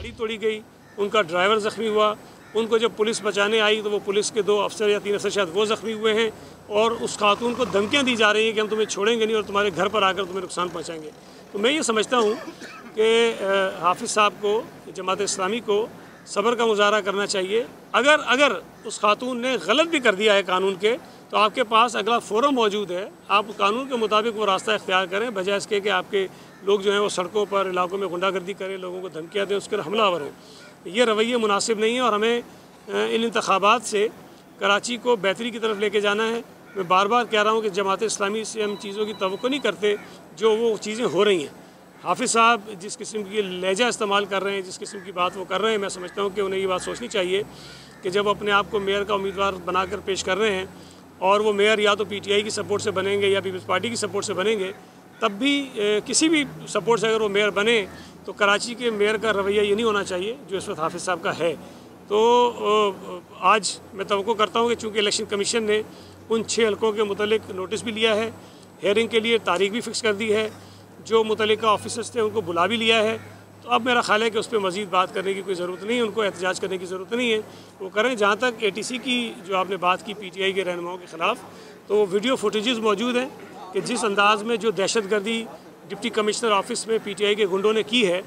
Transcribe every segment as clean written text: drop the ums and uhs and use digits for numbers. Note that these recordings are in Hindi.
गाड़ी तोड़ी गई, उनका ड्राइवर ज़ख्मी हुआ, उनको जब पुलिस बचाने आई तो वो पुलिस के 2 अफसर या 3 अफसर शायद वो ज़ख्मी हुए हैं, और उस खातून को धमकियाँ दी जा रही हैं कि हम तुम्हें छोड़ेंगे नहीं और तुम्हारे घर पर आकर तुम्हें नुकसान पहुँचाएंगे। तो मैं ये समझता हूँ कि हाफिज़ साहब को, जमात इस्लामी को सब्र का मुजाहरा करना चाहिए। अगर उस खातून ने गलत भी कर दिया है कानून के, तो आपके पास अगला फोरम मौजूद है, आप कानून के मुताबिक वो रास्ता इख्तियार करें, बजाय इसके कि आपके लोग जो हैं वो सड़कों पर इलाकों में गुंडागर्दी करें, लोगों को धमकियाँ दें, उसके हमलावर हों। ये रवैया मुनासिब नहीं है और हमें इन इंतखाबात से कराची को बेहतरी की तरफ लेके जाना है। मैं बार बार कह रहा हूँ कि जमात इस्लामी से हम चीज़ों की तवक्को नहीं करते जो वो चीज़ें हो रही हैं। हाफिज़ साहब जिस किस्म की लहजा इस्तेमाल कर रहे हैं, जिस किस्म की बात वो कर रहे हैं, मैं समझता हूँ कि उन्हें ये बात सोचनी चाहिए कि जब अपने आप को मेयर का उम्मीदवार बनाकर पेश कर रहे हैं और वो मेयर या तो PTI की सपोर्ट से बनेंगे या पीपल्स पार्टी की सपोर्ट से बनेंगे, तब भी किसी भी सपोर्ट से अगर वो मेयर बने तो कराची के मेयर का रवैया ये नहीं होना चाहिए जो इस वक्त हाफिज़ साहब का है। तो आज मैं तवक्को करता हूँ कि चूँकि इलेक्शन कमीशन ने उन 6 हलकों के मुतल्लिक नोटिस भी लिया है, हेयरिंग के लिए तारीख भी फिक्स कर दी है, जो मुतल्लिका ऑफिसर्स थे उनको बुला भी लिया है, तो अब मेरा ख्याल है कि उस पर मज़ीद बात करने की कोई ज़रूरत नहीं है, उनको एहतजाज करने की ज़रूरत नहीं है, वो करें। जहाँ तक ATC की जो आपने बात की PTI के रहनुमाओं के ख़िलाफ़, तो वो वीडियो फुटेजेस मौजूद हैं कि जिस अंदाज़ में जो दहशतगर्दी डिप्टी कमिश्नर ऑफिस में PTI के गुंडों ने की है,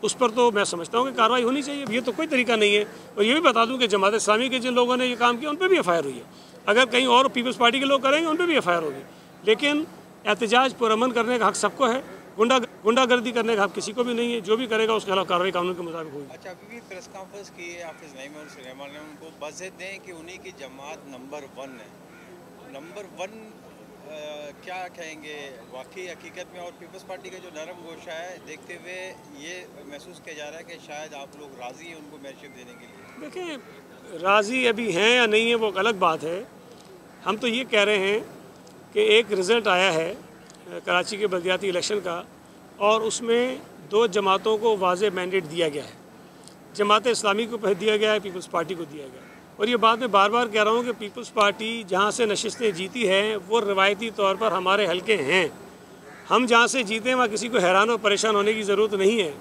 उस पर तो मैं समझता हूँ कि कार्रवाई होनी चाहिए। ये तो कोई तरीका नहीं है। और ये भी बता दूँ कि जमात इस्लामी के जिन लोगों ने ये काम किया उन पर भी FIR हुई है। अगर कहीं और पीपल्स पार्टी के लोग करेंगे उन पर भी FIR होगी, लेकिन एहतजाज पुरअमन करने का हक़ सबको है, गुंडागर्दी करने का हक़ किसी को भी नहीं है। जो भी करेगा उसके खिलाफ कार्रवाई कानून के मुताबिक होगी। अच्छा, अभी भी प्रेस कॉन्फ्रेंस की है हाफिज़ नईम और सुलेमान ने, उनको बज़ें दें कि उन्हीं की जमात नंबर 1 है। नंबर 1 क्या कहेंगे वाकई हकीकत में? और पीपल्स पार्टी का जो नरम गोशा है देखते हुए ये महसूस किया जा रहा है कि शायद आप लोग राज़ी हैं उनको मेयरशिप देने के लिए। देखिए, राज़ी अभी हैं या नहीं है वो अलग बात है। हम तो ये कह रहे हैं कि एक रिज़ल्ट आया है कराची के बल्दियाती इलेक्शन का, और उसमें 2 जमातों को वाज़ेह मैंडेट दिया गया है। जमात इस्लामी को दिया गया है, पीपल्स पार्टी को दिया गया है। और ये बात मैं बार बार कह रहा हूँ कि पीपल्स पार्टी जहाँ से नशिस्तें जीती हैं वो रवायती तौर पर हमारे हल्के हैं। हम जहाँ से जीते हैं वहाँ किसी को हैरान और परेशान होने की ज़रूरत नहीं है।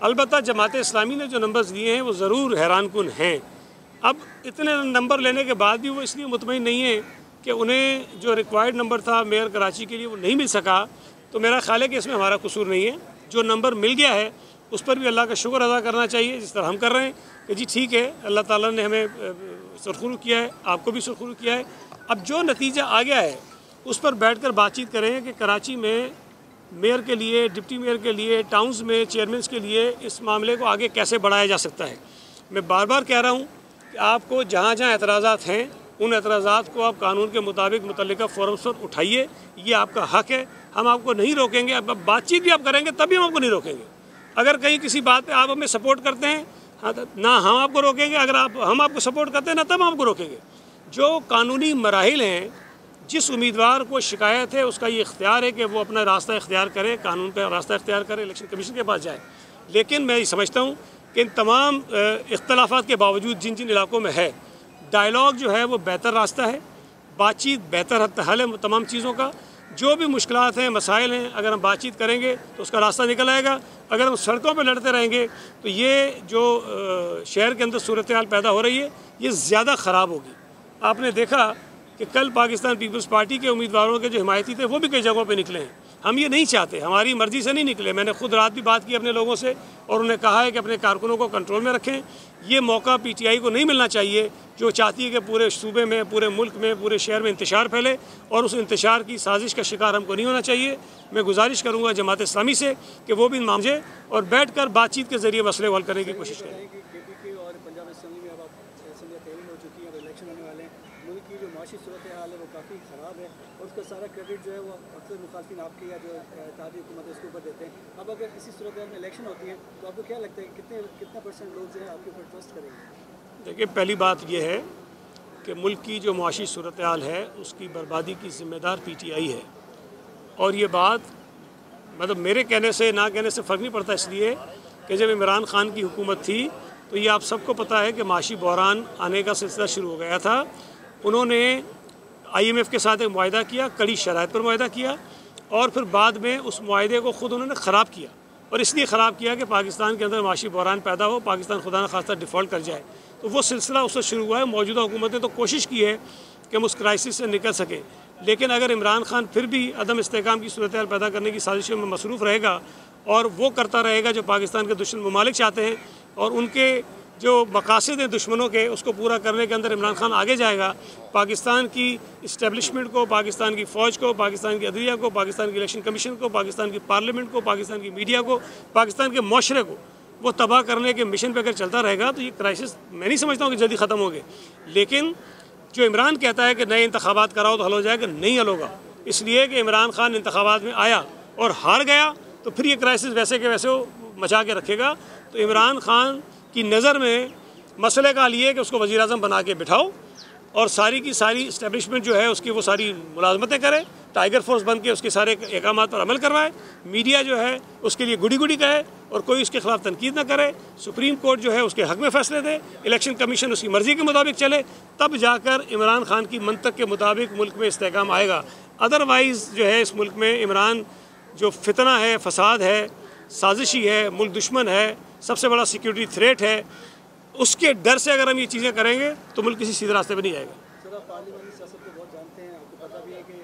अलबत्ता जमात इस्लामी ने जो नंबर्स दिए हैं वो ज़रूर हैरानकुन हैं। अब इतने नंबर लेने के बाद भी वो इसलिए मुतमईन नहीं है कि उन्हें जो रिक्वायर्ड नंबर था मेयर कराची के लिए वो नहीं मिल सका। तो मेरा ख्याल है कि इसमें हमारा कसूर नहीं है। जो नंबर मिल गया है उस पर भी अल्लाह का शुक्र अदा करना चाहिए, जिस तरह हम कर रहे हैं कि जी ठीक है, अल्लाह ताला ने हमें सुरखुरू किया है, आपको भी सुरखुरू किया है। अब जो नतीजा आ गया है उस पर बैठकर बातचीत करें कि कराची में मेयर के लिए, डिप्टी मेयर के लिए, टाउन्स में चेयरमैन के लिए इस मामले को आगे कैसे बढ़ाया जा सकता है। मैं बार बार कह रहा हूँ कि आपको जहाँ जहाँ एतराज़ात हैं उन एतराज़ात को आप कानून के मुताबिक मुतल्लिका फोरम्स पर उठाइए, ये आपका हक़ है। हम आपको नहीं रोकेंगे। अब बातचीत भी आप करेंगे तब भी हम आपको नहीं रोकेंगे। अगर कहीं किसी बात पे आप हमें सपोर्ट करते हैं, हाँ, ना हम आपको रोकेंगे, अगर हम आपको सपोर्ट करते हैं ना तब हम आपको रोकेंगे। जो कानूनी मराहिल हैं, जिस उम्मीदवार को शिकायत है उसका ये इख्तियार है कि वो अपना रास्ता इख्तियार करे, कानून का रास्ता इख्तियार करे, इलेक्शन कमीशन के पास जाए। लेकिन मैं ये समझता हूँ कि इन तमाम इख्तलाफात के बावजूद जिन जिन इलाकों में है, डायलॉग जो है वो बेहतर रास्ता है, बातचीत बेहतर हल है तमाम चीज़ों का। जो भी मुश्किलात हैं, मसाइल हैं, अगर हम बातचीत करेंगे तो उसका रास्ता निकल आएगा। अगर हम सड़कों पर लड़ते रहेंगे तो ये जो शहर के अंदर सूरत हाल पैदा हो रही है ये ज़्यादा ख़राब होगी। आपने देखा कि कल पाकिस्तान पीपल्स पार्टी के उम्मीदवारों के जो हिमायती थे वो भी कई जगहों पे निकले हैं। हम ये नहीं चाहते, हमारी मर्ज़ी से नहीं निकले। मैंने खुद रात भी बात की अपने लोगों से और उन्हें कहा है कि अपने कारकुनों को कंट्रोल में रखें। ये मौका PTI को नहीं मिलना चाहिए जो चाहती है कि पूरे सूबे में, पूरे मुल्क में, पूरे शहर में इंतशार फैले, और उस इंतशार की साजिश का शिकार हमको नहीं होना चाहिए। मैं गुजारिश करूँगा जमात इस्लामी से कि वो भी मांझे और बैठ कर बातचीत के ज़रिए मसले हल करने की कोशिश करें। जो माशी सूरत हाल है वो काफ़ी ख़राब है और उसका सारा क्रेडिट जो है वो अक्सर मुखालफिन आपके या जो इत्तेहादी हुकूमत है उसके ऊपर देते हैं। अब अगर इसी सूरत हाल में इलेक्शन होती है तो आपको क्या लगता है कितना % लोग जो है आपके ऊपर ट्रस्ट करेंगे? देखिए, पहली बात यह है कि मुल्क की जो माशी सूरत हाल है उसकी बर्बादी की ज़िम्मेदार PTI है। और ये बात मतलब मेरे कहने से ना कहने से फ़र्क नहीं पड़ता, इसलिए कि जब इमरान खान की हुकूमत थी तो ये आप सबको पता है कि माशी बहरान आने का सिलसिला शुरू हो गया था। उन्होंने IMF के साथ एक मुआहदा किया, कड़ी शराइत पर मुआहदा किया, और फिर बाद में उस मुआहदे को ख़ुद उन्होंने ख़राब किया। और इसलिए ख़राब किया कि पाकिस्तान के अंदर माशी बहरान पैदा हो, पाकिस्तान खुदा न खास्ता डिफ़ॉल्ट कर जाए। तो वो सिलसिला उससे शुरू हुआ है। मौजूदा हुकूमत ने तो कोशिश की है कि हम उस क्राइसिस से निकल सकें, लेकिन अगर इमरान खान फिर भी अदम इस्तेहकाम की सूरत हाल पैदा करने की साजिशों में मसरूफ़ रहेगा और वो करता रहेगा जो पाकिस्तान के दुश्मन ममालिक चाहते हैं और उनके जो मकासद हैं दुश्मनों के, उसको पूरा करने के अंदर इमरान खान आगे जाएगा, पाकिस्तान की इस्टेब्लिशमेंट को, पाकिस्तान की फ़ौज को, पाकिस्तान की अदलिया को, पाकिस्तान की इलेक्शन कमीशन को, पाकिस्तान की पार्लियामेंट को, पाकिस्तान की मीडिया को, पाकिस्तान के माशरे को वो तबाह करने के मिशन पर अगर चलता रहेगा तो ये क्राइसिस मैं नहीं समझता हूँ कि जल्दी ख़त्म होंगे। लेकिन जो इमरान कहता है कि नए इंतखाबात कराओ तो हल हो जाएगा, नहीं हल होगा। इसलिए कि इमरान खान इंतखाबात में आया और हार गया तो फिर ये क्राइसिस वैसे के वैसे वो मचा के रखेगा। तो इमरान खान की नज़र में मसले का हल ये है कि उसको वज़ीर-ए-आज़म बना के बिठाओ और सारी की सारी इस्टेब्लिशमेंट जो है उसकी वो सारी मुलाजमतें करे, टाइगर फोर्स बन के उसके सारे अहकामात पर अमल करवाए, मीडिया जो है उसके लिए गुड़ी गुड़ी कहे और कोई उसके खिलाफ तनकीद ना करे, सुप्रीम कोर्ट जो है उसके हक़ में फ़ैसले दे, इलेक्शन कमीशन उसकी मर्ज़ी के मुताबिक चले, तब जाकर इमरान खान की मंतक के मुताबिक मुल्क में इस्तेहकाम आएगा। अदरवाइज़ जो है इस मुल्क में इमरान जो फितना है, फसाद है, साजिशी है, मुल्क दुश्मन है, सबसे बड़ा सिक्योरिटी थ्रेट है, उसके डर से अगर हम ये चीज़ें करेंगे तो मुल्क किसी सीधे रास्ते पर नहीं जाएगा। सर, आप पार्लियामानी सियासत को बहुत जानते हैं, आपको पता भी है कि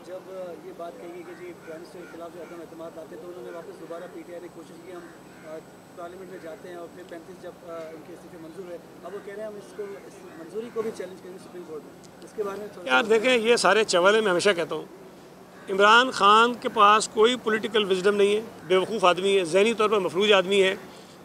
जब ये बात कही कि जी प्राइम मिनिस्टर के खिलाफ जो अदम एतमाद आते तो उन्होंने वापस दोबारा पीटीआई ने कोशिश की हम पार्लियामेंट में जाते हैं और फिर 35 जब उनके इस्तीफे मंजूर है, अब वो कह रहे हैं हम इसको इस मंजूरी को भी चैलेंज करेंगे सुप्रीम कोर्ट में। इसके बारे में यार देखें, ये सारे चवल हैं। मैं हमेशा कहता हूँ इमरान खान के पास कोई पॉलिटिकल विजडम नहीं है, बेवकूफ़ आदमी है, जहनी तौर पर मफलूज आदमी है।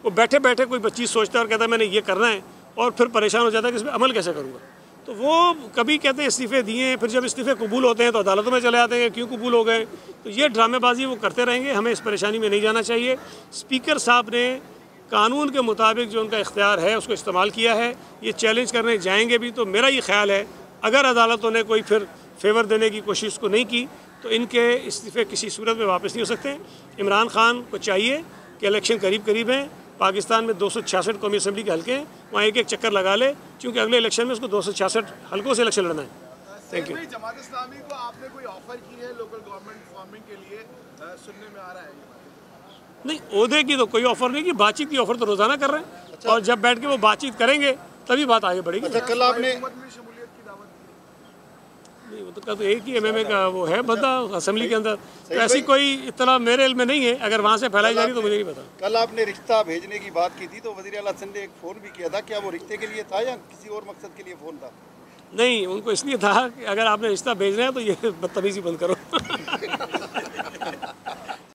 वो बैठे बैठे कोई चीज़ सोचता है और कहता है मैंने ये करना है और फिर परेशान हो जाता है कि इसमें अमल कैसे करूँगा। तो वो कभी कहते हैं इस्तीफ़े दिए, फिर जब इस्तीफ़े कबूल होते हैं तो अदालतों में चले आते हैं क्यों कबूल हो गए। तो ये ड्रामेबाजी वो करते रहेंगे, हमें इस परेशानी में नहीं जाना चाहिए। स्पीकर साहब ने कानून के मुताबिक जो उनका इख्तियार है उसको इस्तेमाल किया है, ये चैलेंज करने जाएंगे भी। तो मेरा ये ख्याल है अगर अदालतों ने कोई फिर फेवर देने की कोशिश को नहीं की तो इनके इस्तीफ़े किसी सूरत में वापस नहीं हो सकते। इमरान खान को चाहिए कि इलेक्शन करीब करीब हैं, पाकिस्तान में 266 कौमी असम्बली के हल्के हैं, वहाँ एक एक चक्कर लगा ले, क्योंकि अगले इलेक्शन में उसको 266 हल्कों से इलेक्शन लड़ना है। Thank you. जमात इस्लामी को आपने कोई ऑफर की है लोकल गवर्नमेंट फॉर्मिंग के लिए? सुनने में आ रहा है नहीं, ओहदे की तो कोई ऑफर नहीं की, बातचीत की ऑफर तो रोज़ाना कर रहे हैं। अच्छा। और जब बैठ के वो बातचीत करेंगे तभी बात आगे बढ़ेगी। अच्छा, कल आपने नहीं, वो तो एक ही MMA का वो है बंदा असेंबली के अंदर, तो ऐसी कोई इत्तला मेरे इल्म में नहीं है। अगर वहाँ से फैलाई जा रही तो मुझे नहीं पता। कल आपने रिश्ता भेजने की बात की थी तो वज़ीर आला हसन ने एक फ़ोन भी किया था, क्या वो रिश्ते के लिए था या किसी और मकसद के लिए फ़ोन था? नहीं, उनको इसलिए था कि अगर आपने रिश्ता भेजना है तो ये बदतमीज़ी बंद करो।